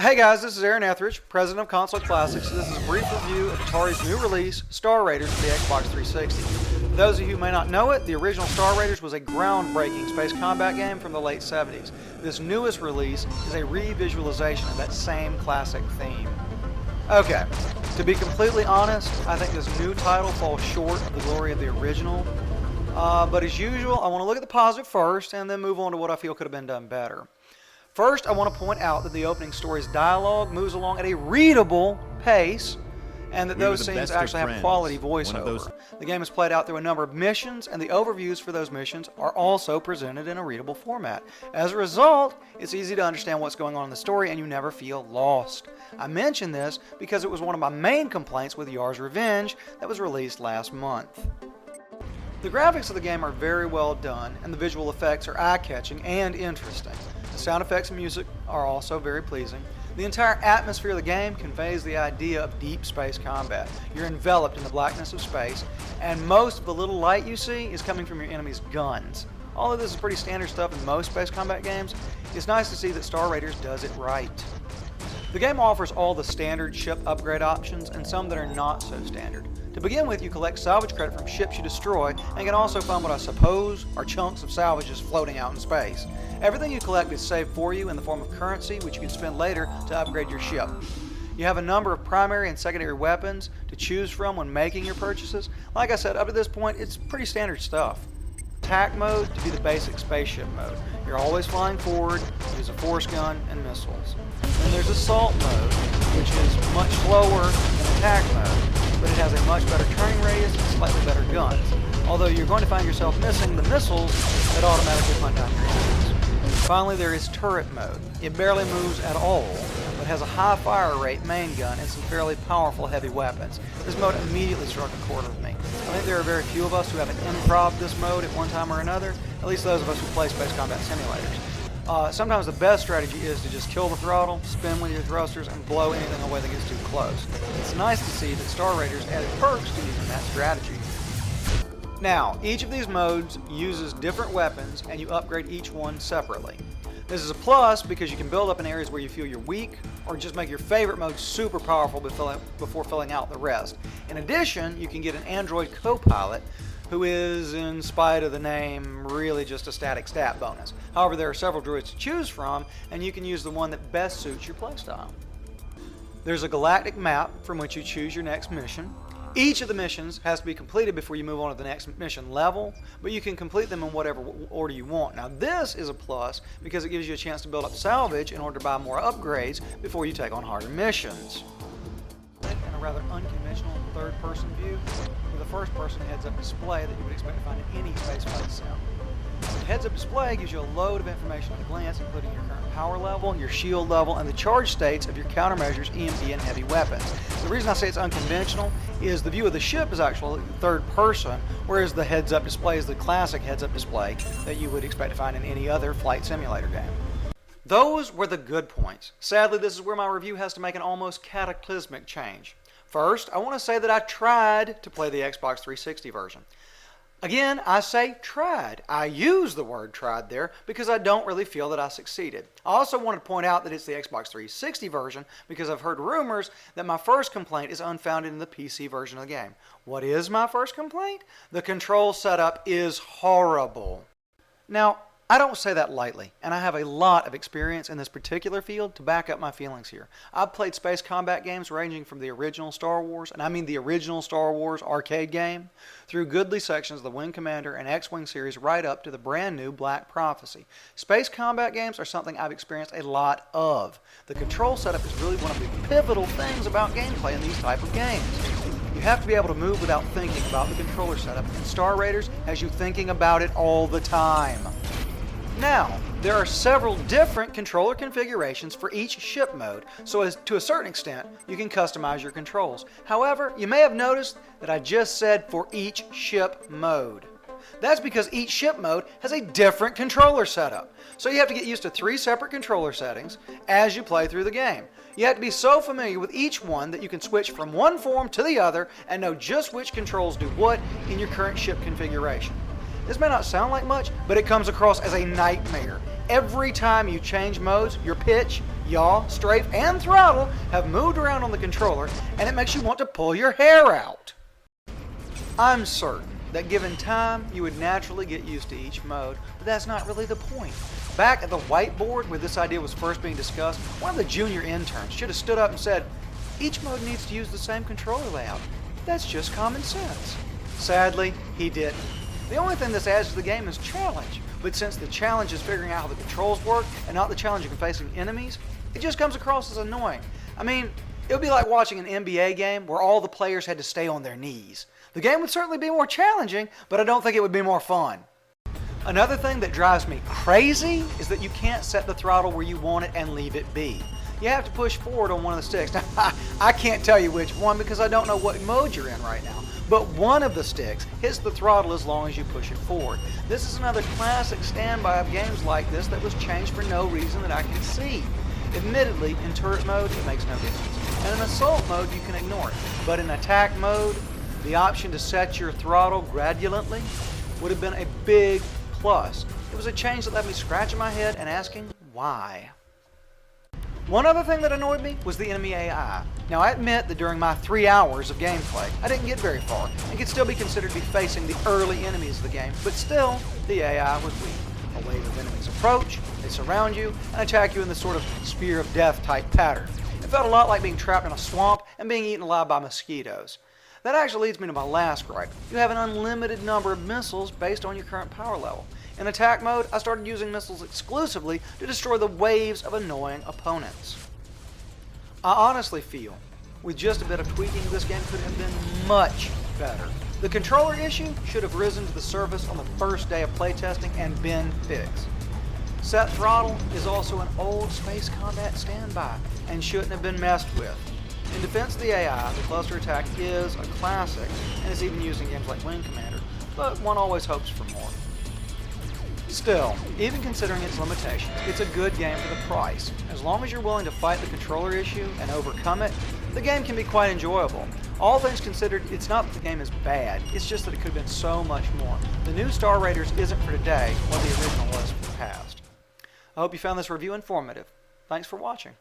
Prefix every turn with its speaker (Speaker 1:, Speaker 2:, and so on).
Speaker 1: Hey guys, this is Aaron Etheridge, president of Console Classics. This is a brief review of Atari's new release, Star Raiders for the Xbox 360. For those of you who may not know it, the original Star Raiders was a groundbreaking space combat game from the late 70s. This newest release is a re-visualization of that same classic theme. Okay, to be completely honest, I think this new title falls short of the glory of the original. But as usual, I want to look at the positive first and then move on to what I feel could have been done better. First, I want to point out that the opening story's dialogue moves along at a readable pace, and that those scenes actually have quality voiceover. The game is played out through a number of missions, and the overviews for those missions are also presented in a readable format. As a result, it's easy to understand what's going on in the story, and you never feel lost. I mention this because it was one of my main complaints with Yar's Revenge that was released last month. The graphics of the game are very well done, and the visual effects are eye-catching and interesting. The sound effects and music are also very pleasing. The entire atmosphere of the game conveys the idea of deep space combat. You're enveloped in the blackness of space, and most of the little light you see is coming from your enemy's guns. Although this is pretty standard stuff in most space combat games, it's nice to see that Star Raiders does it right. The game offers all the standard ship upgrade options and some that are not so standard. To begin with, you collect salvage credit from ships you destroy and can also find what I suppose are chunks of salvages floating out in space. Everything you collect is saved for you in the form of currency, which you can spend later to upgrade your ship. You have a number of primary and secondary weapons to choose from when making your purchases. Like I said, up to this point, it's pretty standard stuff. Attack mode to be the basic spaceship mode. You're always flying forward, use a force gun and missiles. Then there's assault mode, which is much slower than attack mode, but it has a much better turning radius and slightly better guns. Although you're going to find yourself missing the missiles that automatically hunt down your enemies. Finally, there is turret mode. It barely moves at all, but has a high fire rate main gun and some fairly powerful heavy weapons. This mode immediately struck a chord with me. I think there are very few of us who haven't improv this mode at one time or another, at least those of us who play space combat simulators. Sometimes the best strategy is to just kill the throttle, spin with your thrusters, and blow anything away that gets too close. It's nice to see that Star Raiders added perks to using that strategy. Now, each of these modes uses different weapons, and you upgrade each one separately. This is a plus because you can build up in areas where you feel you're weak, or just make your favorite mode super powerful before filling out the rest. In addition, you can get an android co-pilot who is, in spite of the name, really just a static stat bonus. However, there are several droids to choose from, and you can use the one that best suits your playstyle. There's a galactic map from which you choose your next mission. Each of the missions has to be completed before you move on to the next mission level, but you can complete them in whatever order you want. Now this is a plus because it gives you a chance to build up salvage in order to buy more upgrades before you take on harder missions. In a rather unconventional third-person view, with a first-person heads-up display that you would expect to find in any spaceflight sim. The heads-up display gives you a load of information at a glance, including your current power level, your shield level, and the charge states of your countermeasures, EMP, and heavy weapons. The reason I say it's unconventional is the view of the ship is actually third person, whereas the heads-up display is the classic heads-up display that you would expect to find in any other flight simulator game. Those were the good points. Sadly, this is where my review has to make an almost cataclysmic change. First, I want to say that I tried to play the Xbox 360 version. Again, I say tried. I use the word tried there because I don't really feel that I succeeded. I also want to point out that it's the Xbox 360 version because I've heard rumors that my first complaint is unfounded in the PC version of the game. What is my first complaint? The control setup is horrible. Now, I don't say that lightly, and I have a lot of experience in this particular field to back up my feelings here. I've played space combat games ranging from the original Star Wars, and I mean the original Star Wars arcade game, through goodly sections of the Wing Commander and X-Wing series right up to the brand new Black Prophecy. Space combat games are something I've experienced a lot of. The control setup is really one of the pivotal things about gameplay in these type of games. You have to be able to move without thinking about the controller setup, and Star Raiders has you thinking about it all the time. Now, there are several different controller configurations for each ship mode, so as to a certain extent, you can customize your controls. However, you may have noticed that I just said for each ship mode. That's because each ship mode has a different controller setup. So you have to get used to 3 separate controller settings as you play through the game. You have to be so familiar with each one that you can switch from one form to the other and know just which controls do what in your current ship configuration. This may not sound like much, but it comes across as a nightmare. Every time you change modes, your pitch, Yaw, strafe, and throttle have moved around on the controller, and it makes you want to pull your hair out. I'm certain that given time, you would naturally get used to each mode, but that's not really the point. Back at the whiteboard where this idea was first being discussed, one of the junior interns should have stood up and said, each mode needs to use the same controller layout. That's just common sense. Sadly, he didn't. The only thing this adds to the game is challenge, but since the challenge is figuring out how the controls work and not the challenge of facing enemies, it just comes across as annoying. I mean, it would be like watching an NBA game where all the players had to stay on their knees. The game would certainly be more challenging, but I don't think it would be more fun. Another thing that drives me crazy is that you can't set the throttle where you want it and leave it be. You have to push forward on one of the sticks. Now, I can't tell you which one because I don't know what mode you're in right now, but one of the sticks hits the throttle as long as you push it forward. This is another classic standby of games like this that was changed for no reason that I can see. Admittedly, in turret mode, it makes no difference. And in assault mode, you can ignore it. But in attack mode, the option to set your throttle gradually would have been a big plus. It was a change that left me scratching my head and asking why. One other thing that annoyed me was the enemy AI. Now I admit that during my 3 hours of gameplay, I didn't get very far and could still be considered to be facing the early enemies of the game, but still, the AI was weak. A wave of enemies approach, they surround you, and attack you in this sort of spear of death type pattern. It felt a lot like being trapped in a swamp and being eaten alive by mosquitoes. That actually leads me to my last gripe. You have an unlimited number of missiles based on your current power level. In attack mode, I started using missiles exclusively to destroy the waves of annoying opponents. I honestly feel, with just a bit of tweaking, this game could have been much better. The controller issue should have risen to the surface on the first day of playtesting and been fixed. Set throttle is also an old space combat standby and shouldn't have been messed with. In defense of the AI, the cluster attack is a classic and is even used in games like Wing Commander, but one always hopes for more. Still, even considering its limitations, it's a good game for the price. As long as you're willing to fight the controller issue and overcome it, the game can be quite enjoyable. All things considered, it's not that the game is bad, it's just that it could have been so much more. The new Star Raiders isn't for today what the original was for the past. I hope you found this review informative. Thanks for watching.